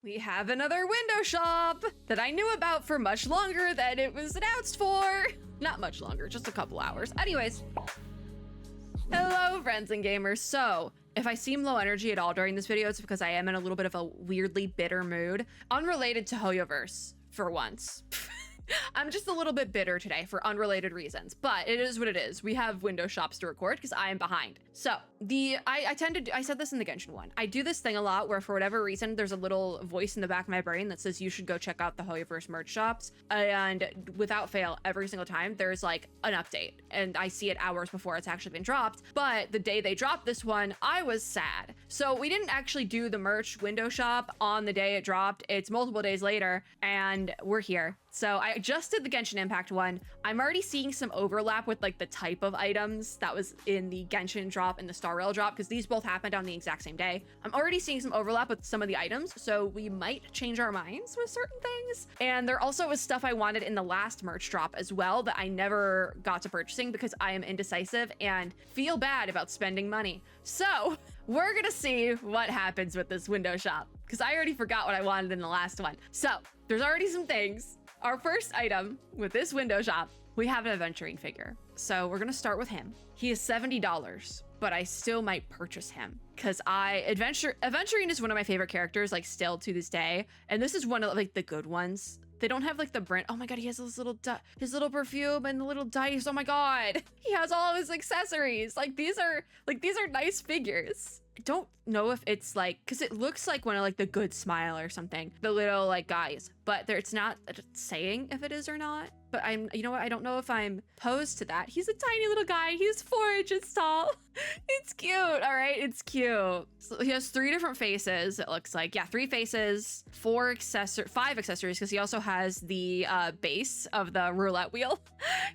We have another window shop that I knew about for much longer than it was announced for. Not much longer, just a couple hours. Anyways. Hello, friends and gamers. So, if I seem low energy at all during this video, it's because I am in a little bit of a weirdly bitter mood. Unrelated to HoYoverse, for once. I'm just a little bit bitter today for unrelated reasons, but it is what it is. We have window shops to record because I am behind. So I said this in the Genshin one. I do this thing a lot where for whatever reason, there's a little voice in the back of my brain that says you should go check out the HoYoverse merch shops. And without fail, every single time there's like an update and I see it hours before it's actually been dropped. But the day they dropped this one, I was sad. So we didn't actually do the merch window shop on the day it dropped. It's multiple days later and we're here. So I just did the Genshin Impact one. I'm already seeing some overlap with like the type of items that was in the Genshin drop and the Star Rail drop, because these both happened on the exact same day. I'm already seeing some overlap with some of the items, so we might change our minds with certain things. And there also was stuff I wanted in the last merch drop as well that I never got to purchasing because I am indecisive and feel bad about spending money. So we're gonna see what happens with this window shop, because I already forgot what I wanted in the last one. So there's already some things. Our first item with this window shop, we have an Aventurine figure. So we're gonna start with him. He is $70, but I still might purchase him because Aventurine is one of my favorite characters, like still to this day. And this is one of like the good ones. They don't have like the brand. Oh my God, he has his little perfume and the little dice. Oh my God, he has all of his accessories. Like these are nice figures. I don't know if it's like, because it looks like one of like the Good Smile or something, the little like guys, but it's not saying if it is or not. But you know what? I don't know if I'm opposed to that. He's a tiny little guy. He's 4 inches tall. It's cute. All right. It's cute. So he has 3 different faces. It looks like, yeah, 3 faces, 5 accessories. Cause he also has the base of the roulette wheel.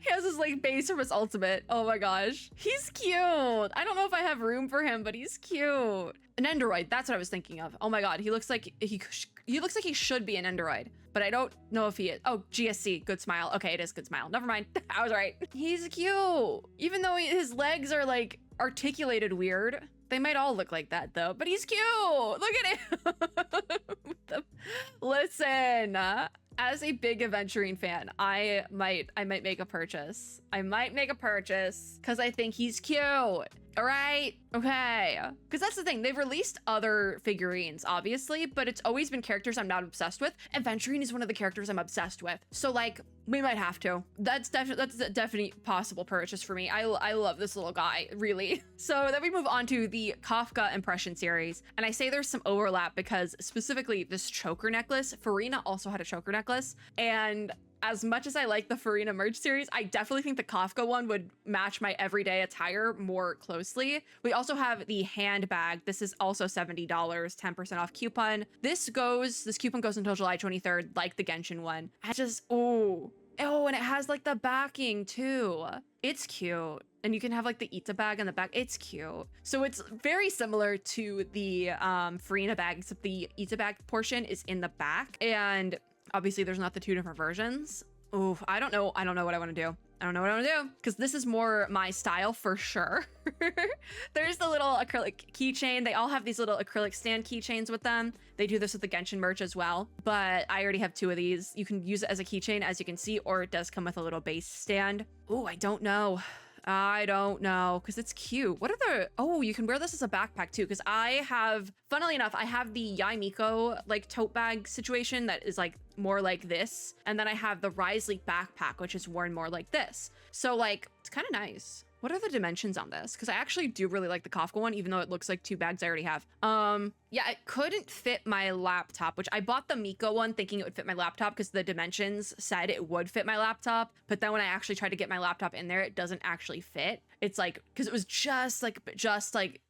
He has his like base from his ultimate. Oh my gosh. He's cute. I don't know if I have room for him, but he's cute. An Endoroid. That's what I was thinking of. Oh my God. He looks like he looks like he should be an Endoroid, but I don't know if he is. Oh, GSC, Good Smile. Okay, it is Good Smile. Never mind. I was right. He's cute. Even though his legs are like articulated weird. They might all look like that though, but he's cute. Look at him. Listen, as a big Aventurine fan, I might make a purchase. I might make a purchase because I think he's cute. All right. Okay. Because that's the thing. They've released other figurines, obviously, but it's always been characters I'm not obsessed with. Aventurine is one of the characters I'm obsessed with. So like, we might have to. That's a definite possible purchase for me. I love this little guy, really. So then we move on to the Kafka impression series. And I say there's some overlap because specifically this choker necklace, Farina also had a choker necklace. And as much as I like the Farina merch series, I definitely think the Kafka one would match my everyday attire more closely. We also have the handbag. This is also $70, 10% off coupon. This coupon goes until July 23rd, like the Genshin one. Oh, and it has like the backing too. It's cute. And you can have like the Ita bag in the back. It's cute. So it's very similar to the Farina bag, except the Ita bag portion is in the back. And obviously there's not the 2 different versions. Ooh, I don't know what I want to do. I don't know what I want to do because this is more my style for sure. There's the little acrylic keychain. They all have these little acrylic stand keychains with them. They do this with the Genshin merch as well, but I already have 2 of these. You can use it as a keychain, as you can see, or it does come with a little base stand. Oh, I don't know, because it's cute. What are the, oh, you can wear this as a backpack too, because funnily enough, I have the Yaimiko like tote bag situation that is like more like this. And then I have the Risley backpack, which is worn more like this. So like, it's kind of nice. What are the dimensions on this? Because I actually do really like the Kafka one, even though it looks like 2 bags I already have. Yeah, it couldn't fit my laptop, which I bought the Miko one thinking it would fit my laptop because the dimensions said it would fit my laptop. But then when I actually tried to get my laptop in there, it doesn't actually fit. It's like, because it was just like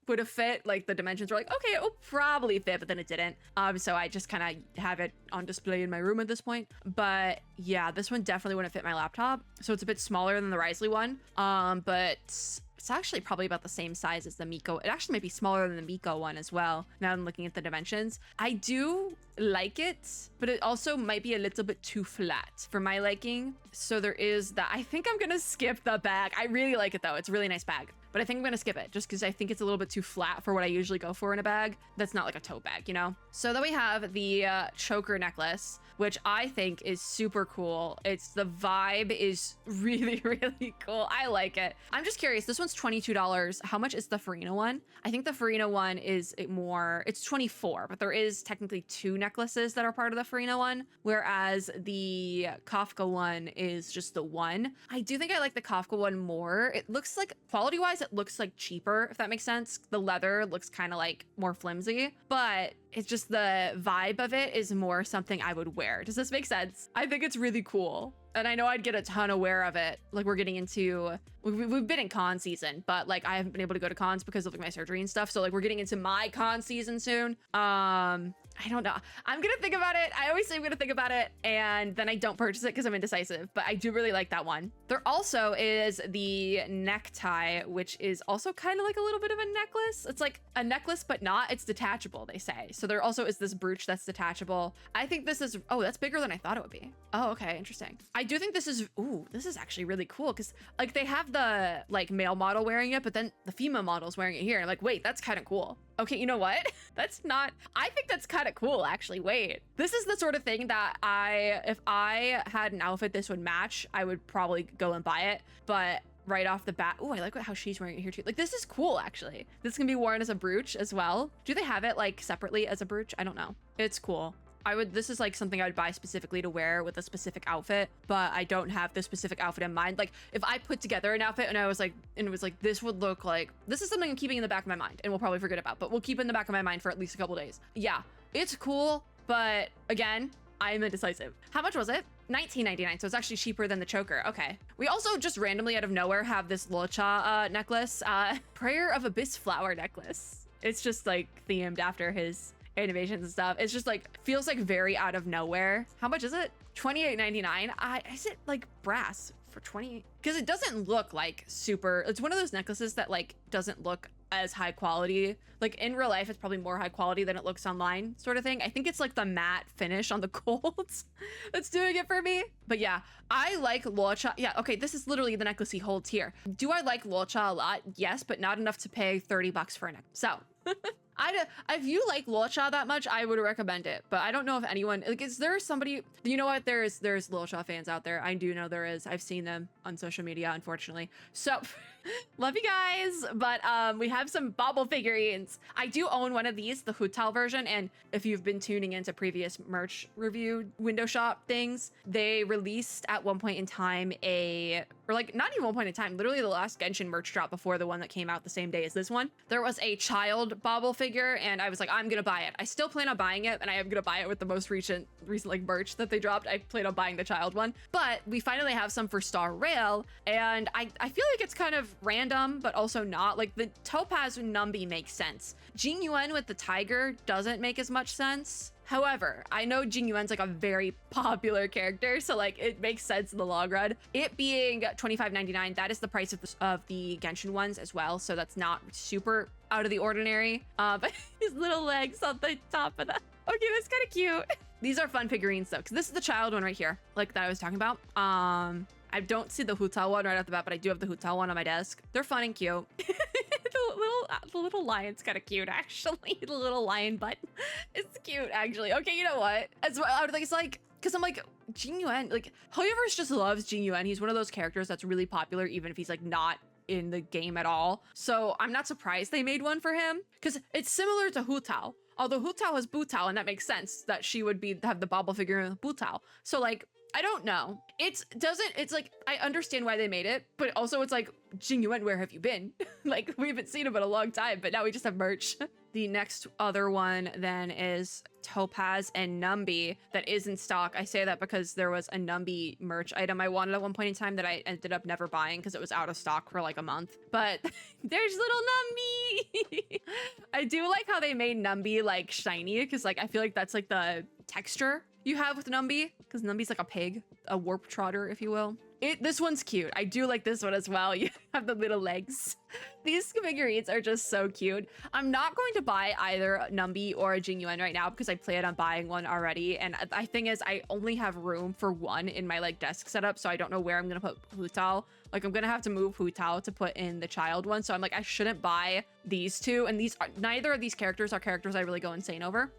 would have fit, like the dimensions were like, okay, it will probably fit, but then it didn't. So I just kind of have it on display in my room at this point. But yeah, this one definitely wouldn't fit my laptop. So it's a bit smaller than the Risley one. But it's actually probably about the same size as the Miko. It actually might be smaller than the Miko one as well, now I'm looking at the dimensions. I do like it, but it also might be a little bit too flat for my liking. So there is that. I think I'm gonna skip the bag. I really like it though. It's a really nice bag. but I think I'm gonna skip it just because I think it's a little bit too flat for what I usually go for in a bag. That's not like a tote bag, you know? So then we have the choker necklace, which I think is super cool. The vibe is really, really cool. I like it. I'm just curious, this one's $22. How much is the Farina one? I think the Farina one is more, it's 24, but there is technically 2 necklaces that are part of the Farina one, whereas the Kafka one is just the one. I do think I like the Kafka one more. It looks like, quality-wise, it looks like cheaper, if that makes sense. The leather looks kind of like more flimsy, but it's just the vibe of it is more something I would wear. Does this make sense? I think it's really cool. And I know I'd get a ton of wear of it. Like we're getting into, we've been in con season, but like I haven't been able to go to cons because of like my surgery and stuff. So like we're getting into my con season soon. I don't know. I'm gonna think about it. I always say I'm gonna think about it and then I don't purchase it because I'm indecisive, but I do really like that one. There also is the necktie, which is also kind of like a little bit of a necklace. It's like a necklace, but not. It's detachable, they say. So there also is this brooch that's detachable. I think this is, oh, that's bigger than I thought it would be. Oh, okay, interesting. I do think this is, ooh, this is actually really cool because like they have the like male model wearing it, but then the female model's wearing it here. And I'm like, wait, that's kind of cool. Okay, you know what? That's not, I think that's kind of cool, actually. Wait, this is the sort of thing that if I had an outfit this would match, I would probably go and buy it. But right off the bat, oh, I like how she's wearing it here too. Like, this is cool, actually. This can be worn as a brooch as well. Do they have it like separately as a brooch? I don't know. It's cool. This is like something I would buy specifically to wear with a specific outfit, but I don't have the specific outfit in mind. Like if I put together an outfit and it was like, this would look like, this is something I'm keeping in the back of my mind and we'll probably forget about, but we'll keep it in the back of my mind for at least a couple days. Yeah, it's cool, but again, I'm indecisive. How much was it? $19.99, so it's actually cheaper than the choker. Okay. We also just randomly out of nowhere have this Locha necklace, Prayer of Abyss flower necklace. It's just like themed after his animations and stuff. It's just like feels like very out of nowhere. How much is it? $28.99. Is it like brass for 20? Because it doesn't look like super, it's one of those necklaces that like doesn't look as high quality. Like in real life it's probably more high quality than it looks online, sort of thing. I think it's like the matte finish on the golds that's doing it for me. But yeah, I like Locha. Yeah, okay, this is literally the necklace he holds here. Do I like Locha a lot? Yes, but not enough to pay 30 bucks for a necklace. So if you like Locha that much, I would recommend it. But I don't know if anyone, like, is there somebody, you know what? There's Locha fans out there. I do know there is. I've seen them on social media, unfortunately. So love you guys. But we have some bauble figurines. I do own one of these, the Hutal version. And if you've been tuning into previous merch review window shop things, they released at one point in time or like not even one point in time, literally the last Genshin merch drop before the one that came out the same day as this one. There was a child bauble figure and I was like, I'm gonna buy it. I still plan on buying it and I am gonna buy it with the most recent like merch that they dropped. I plan on buying the child one, but we finally have some for Star Rail and I feel like it's kind of random, but also not. Like the Topaz Numby makes sense. Jing Yuan with the tiger doesn't make as much sense. However, I know Jing Yuan's like a very popular character, so like it makes sense in the long run. It being $25.99, that is the price of the Genshin ones as well, so that's not super out of the ordinary. But his little legs on the top of that. Okay, that's kind of cute. These are fun figurines though, because this is the child one right here, like that I was talking about. I don't see the Hutal one right off the bat, but I do have the Hutal one on my desk. They're fun and cute. The little lion's kind of cute, actually. The little lion butt. It's cute, actually. Okay, you know what? As well, it's like, because I'm like, Jing Yuan, like, HoYoverse just loves Jing Yuan. He's one of those characters that's really popular, even if he's like not in the game at all. So I'm not surprised they made one for him, because it's similar to Hutal. Although Hutal has Butao, and that makes sense that she would have the bauble figure with Butao. So like, I don't know. It's like, I understand why they made it, but also it's like, Jing Yuan, where have you been? Like, we haven't seen him in a long time, but now we just have merch. The next other one then is Topaz and Numby that is in stock. I say that because there was a Numby merch item I wanted at one point in time that I ended up never buying because it was out of stock for like a month. But there's little Numby. I do like how they made Numby like shiny, because like I feel like that's like the texture you have with Numby, because Numby's like a pig, a warp trotter, if you will. This one's cute. I do like this one as well. have the little legs. These figurines are just so cute. I'm not going to buy either a Numby or a Jingyuan right now because I plan on buying one already. And the thing is, I only have room for one in my like desk setup, so I don't know where I'm gonna put Hu Tao. Like I'm gonna have to move Hu Tao to put in the child one. So I'm like, I shouldn't buy these two. And these are, neither of these characters are characters I really go insane over.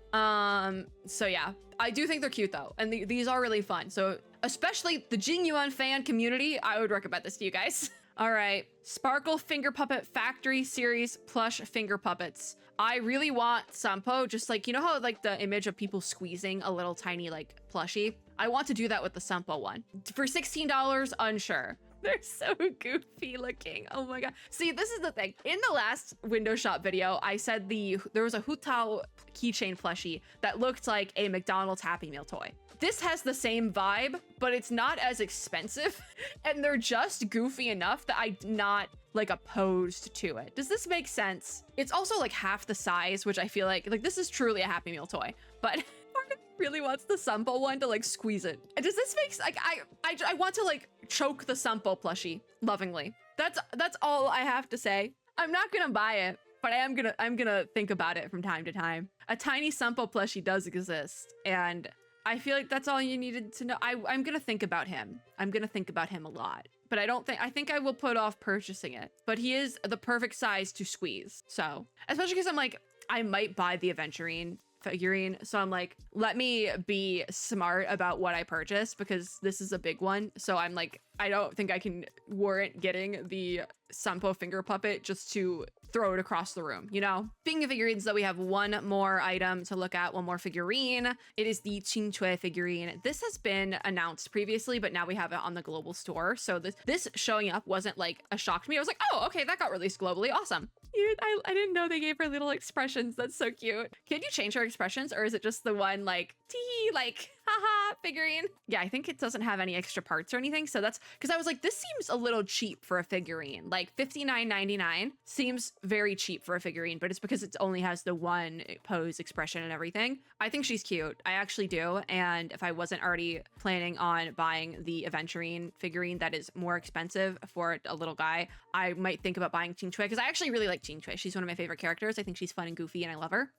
So yeah, I do think they're cute though. And these are really fun. So especially the Jingyuan fan community, I would recommend this to you guys. All right, Sparkle Finger Puppet Factory Series plush finger puppets. I really want Sampo, just like, you know how like the image of people squeezing a little tiny like plushie? I want to do that with the Sampo one. For $16, unsure. They're so goofy looking. Oh my god. See, this is the thing. In the last window shop video, I said there was a Hu Tao keychain plushie that looked like a McDonald's Happy Meal toy. This has the same vibe, but it's not as expensive, and they're just goofy enough that I'm not like opposed to it. Does this make sense? It's also like half the size, which I feel like this is truly a Happy Meal toy, but part of me really wants the Sampo one to like squeeze it. And does this make like I want to like choke the Sampo plushie lovingly. That's all I have to say. I'm not gonna buy it, but I'm gonna think about it from time to time. A tiny Sampo plushie does exist, and I feel like that's all you needed to know. I'm gonna think about him. I'm gonna think about him a lot, but I think I will put off purchasing it, but he is the perfect size to squeeze. So, especially because I'm like, I might buy the Aventurine figurine. So I'm like, let me be smart about what I purchase because this is a big one. So I'm like, I don't think I can warrant getting the Sampo finger puppet just to throw it across the room, you know? Speaking of figurines, though, we have one more item to look at, one more figurine. It is the Qingque figurine. This has been announced previously, but now we have it on the global store. So this showing up wasn't like a shock to me. I was like, oh, okay, that got released globally. Awesome. I didn't know they gave her little expressions. That's so cute. Can you change her expressions, or is it just the one like tee, like haha figurine? Yeah, I think it doesn't have any extra parts or anything. So that's because I was like, this seems a little cheap for a figurine. Like $59.99 seems very cheap for a figurine, but it's because it only has the one pose, expression, and everything. I think she's cute. I actually do. And if I wasn't already planning on buying the Aventurine figurine that is more expensive for a little guy, I might think about buying Qingque because I actually really like Qingque. She's one of my favorite characters. I think she's fun and goofy and I love her.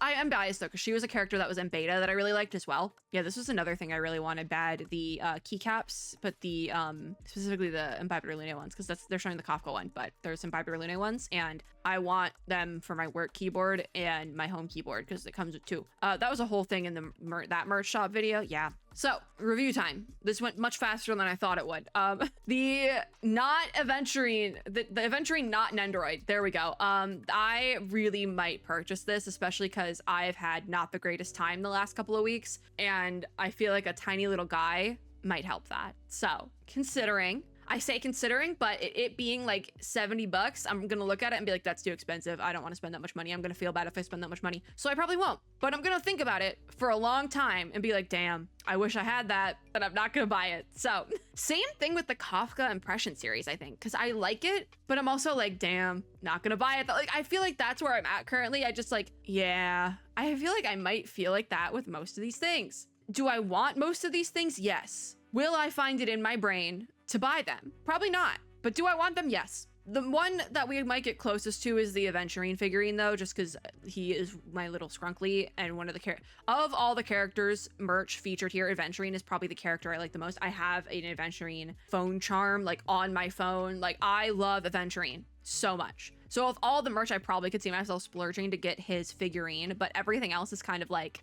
I am biased though, because she was a character that was in beta that I really liked as well. Yeah, this was another thing I really wanted bad, the keycaps, but the specifically the Imbibe Lune ones, because they're showing the Kafka one, but there's some Imbibe Lune ones, and I want them for my work keyboard and my home keyboard because it comes with two. That was a whole thing in the that merch shop video. Yeah. So, review time. This went much faster than I thought it would. The not Aventurine, the Aventurine not Nendoroid. There we go. I really might purchase this, especially because I've had not the greatest time the last couple of weeks, and I feel like a tiny little guy might help that. So, I say considering, but it being like $70, I'm gonna look at it and be like, that's too expensive. I don't want to spend that much money. I'm gonna feel bad if I spend that much money. So I probably won't, but I'm gonna think about it for a long time and be like, damn, I wish I had that, but I'm not gonna buy it. So same thing with the Kafka impression series, I think, because I like it, but I'm also like, damn, not gonna buy it. Like, I feel like that's where I'm at currently. I just like, yeah, I feel like I might feel like that with most of these things. Do I want most of these things? Yes. Will I find it in my brain to buy them? Probably not. But do I want them? Yes. The one that we might get closest to is the Aventurine figurine, though, just because he is my little Scrunkly, and one of the of all the characters merch featured here, Aventurine is probably the character I like the most. I have an Aventurine phone charm, like, on my phone. Like, I love Aventurine so much. So of all the merch, I probably could see myself splurging to get his figurine, but everything else is kind of like,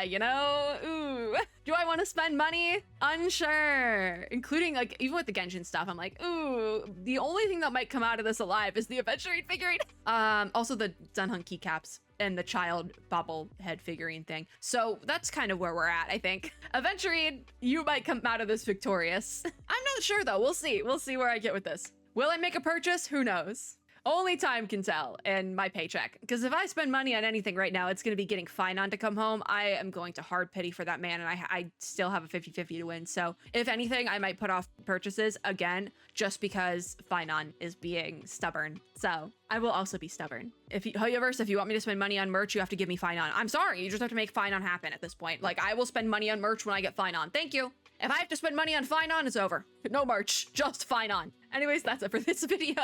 you know, ooh. Do I want to spend money? Unsure. Including, like, even with the Genshin stuff, I'm like, ooh, the only thing that might come out of this alive is the Aventurine figurine. Also the Dunhun keycaps and the child bobblehead figurine thing. So that's kind of where we're at, I think. Aventurine, you might come out of this victorious. I'm not sure, though. We'll see. We'll see where I get with this. Will I make a purchase? Who knows? Only time can tell, and my paycheck. Because if I spend money on anything right now, it's going to be getting Finon to come home. I am going to hard pity for that man, and I still have a 50-50 to win. So if anything, I might put off purchases again, just because Finon is being stubborn. So I will also be stubborn. HoYoverse, if you want me to spend money on merch, you have to give me Finon. I'm sorry, you just have to make Finon happen at this point. Like, I will spend money on merch when I get Finon. Thank you. If I have to spend money on Finon, it's over. No merch, just Finon. Anyways, that's it for this video.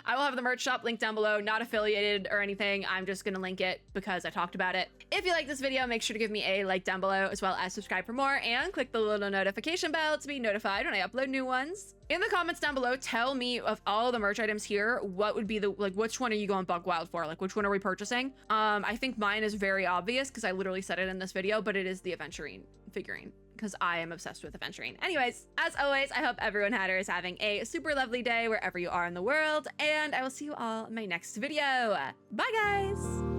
I will have the merch shop linked down below, not affiliated or anything. I'm just gonna link it because I talked about it. If you like this video, make sure to give me a like down below, as well as subscribe for more and click the little notification bell to be notified when I upload new ones. In the comments down below, tell me of all the merch items here, what would be the, like, which one are you going bug wild for? Like, which one are we purchasing? I think mine is very obvious because I literally said it in this video, but it is the AVENTURINE figurine because I am obsessed with AVENTURINE. Anyways, as always, I hope everyone hatter is having a super lovely day wherever you are in the world, and I will see you all in my next video. Bye, guys!